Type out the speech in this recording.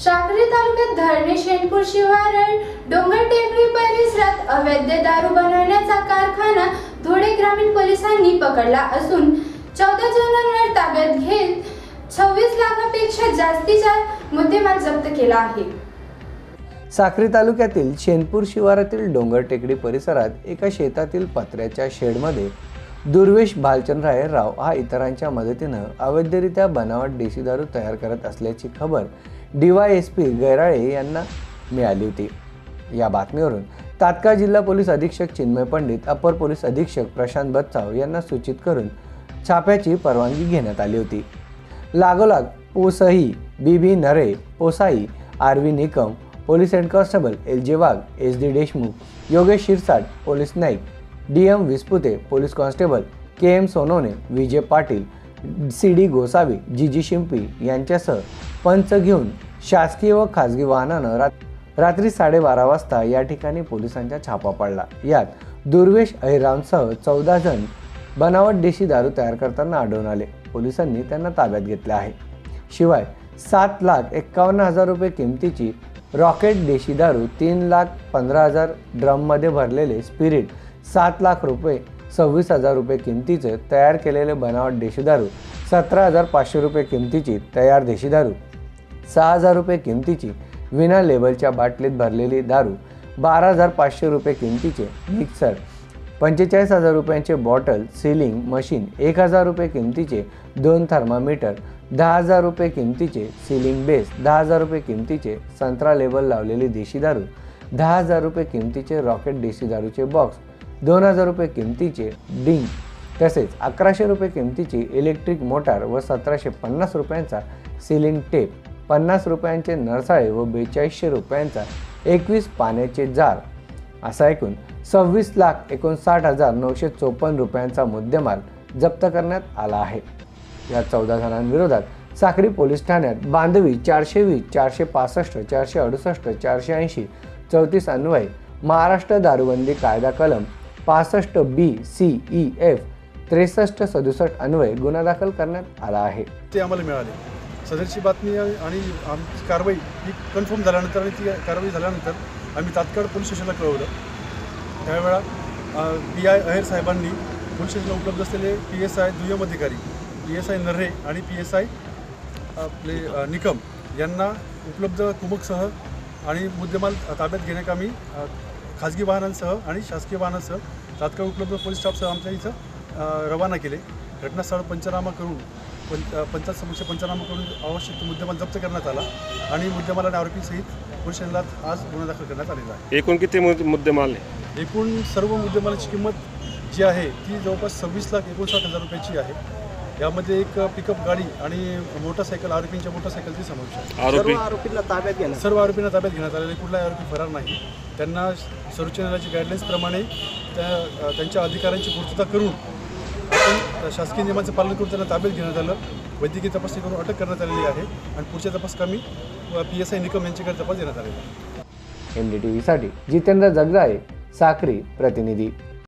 साक्री तालुक्यात धरणे शेनपूर शिवार डोंगर टेकडी परिसरात अवैध दारू बनवण्याचा कारखाना धुळे ग्रामीण पोलिसांनी पकडला असून 14 जणांना ताब्यात घेत 26 लाखापेक्षा जास्तीचा मुद्देमाल जप्त केला आहे। साक्री तालुक्यातील शेनपूर शिवारातील डोंगर टेकडी परिसरात एका शेतातील पत्र्याच्या शेडमध्ये दुर्वेश भालचंद्र राव हा इतरांच्या मदतीने अवैधरित्या बनावट देशी दारू तयार करत असल्याची खबर DYSP गैराळे यांना मिळाली होती। या बातमीवरून तात्काळ जिल्हा पोलीस अधीक्षक चिन्मय पंडित, अपर पोलीस अधीक्षक प्रशांत बत्साव यांना सूचित करून छाप्याची परवानगी घेण्यात आली होती। लागोलाग पोसई, BB नरे, पोसाई, RV Nikam, police head constable LJ Wagh, SD Deshmukh, Yogesh Shirsat, police Naik DM Vispute, police constable KM Sonawane, Vijay Patil, CD Gosavi, GG Shimpi यांच्यासह पंच घेऊन शासकीय व खासगी वाहनानं रात्री 12:30 वाजता या ठिकाणी पोलिसांचा छापा पडला। यात दुर्वेश अहिरामसह 14 जण बनावट देशी दारू तयार करताना आढळून आले। पोलिसांनी त्यांना ताब्यात घेतले आहे। शिवाय 7,51,000 रुपये किमतीची रॉकेट देशी दारू, 3,15,000 ड्रममध्ये भरलेले स्पिरिट, 7 लाख रुपये, 26,000 रुपये किमतीचे तयार केलेले बनावट देशी दारू, 17,500 रुपये किमतीची तयार देशी दारू, 6,000 रुपये किमतीची विना लेबलच्या बाटलीत भरलेली दारू, 12,500 रुपये किमतीचे मिक्सर, 45,000 रुपयांचे बॉटल सीलिंग मशीन, 1,000 रुपये किमतीचे 2 थर्मामीटर, 10,000 रुपये किमतीचे सीलिंग बेस, 10,000 रुपये किमतीचे संत्रा लेबल लावलेली देशी दारू, 10,000 रुपये किमतीचे रॉकेट देशी दारूचे बॉक्स, 2,000 रुपये किमतीचे डिंग, तसेच 1,100 रुपये किमतीची इलेक्ट्रिक मोटार व 1,750 रुपयांचा सीलिंग टेप, 50 रुपयांचे नरसाळे व 4200 रुपयांचा 21 पाण्याचे जार असा एकूण 26,59,954 रुपयांचा मुद्देमाल जप्त करण्यात आला आहे। या 14 जणांविरोधात साक्री पोलीस ठाण्यात बांधवी 420, 465, 468, 480, 34 अन्वये महाराष्ट्र दारूबंदी कायदा कलम 65B-C-E-F 6367 अन्वये गुन्हा दाखल करण्यात आला आहे। ते आम्हाला मिळाले। सदरची बातमी आणि आमची कारवाई ही कन्फर्म झाल्यानंतर आणि ती कारवाई झाल्यानंतर आम्ही तात्काळ पोलीस स्टेशनला कळवलं। त्यावेळा PI अहेर साहेबांनी पोलीस स्टेशनला उपलब्ध असलेले PSI दुय्यम अधिकारी PSI नर्हे आणि PSI आपले निकम यांना उपलब्ध कुमकसह आणि मुद्देमाल ताब्यात घेण्याकामी खाजगी वाहनांसह आणि शासकीय वाहनांसह तात्काळ उपलब्ध पोलीस स्टाफसह आमच्या इथं रवाना केले। घटनास्थळ पंचनामा करून पंचायत समक्ष पंचनामा करून आवश्यक मुद्देमाल जप्त करण्यात आला आणि मुद्देमाल आणि आरोपीसहित पोलीस स्टेशनला आज गुन्हा दाखल करण्यात आलेला आहे। एकूण किती मुद्देमाल आहे? एकूण सर्व मुद्देमालाची किंमत जी आहे ती जवळपास 26,59,000 रुपयाची आहे। यामध्ये एक पिकअप गाडी आणि मोटरसायकल, आरोपींच्या मोटरसायकलची समावेश आहे। सर्व आरोपींना ताब्यात घेण्यात आलेले, कुठलाही आरोपी फरार नाही। त्यांना सर्वोच्च न्यायालयाची गाईडलाईन्सप्रमाणे त्यांच्या अधिकारांची पूर्तता करून आपण शासकीय नियमांचं पालन करून त्यांना ताब्यात घेण्यात आलं। वैद्यकीय तपासणी करून अटक करण्यात आलेली आहे आणि पुढच्या तपासकामी PSI निकम यांच्याकडे तपास देण्यात आलेला आहे। NDTV साठी जितेंद्र जगदाळे, साक्री प्रतिनिधी।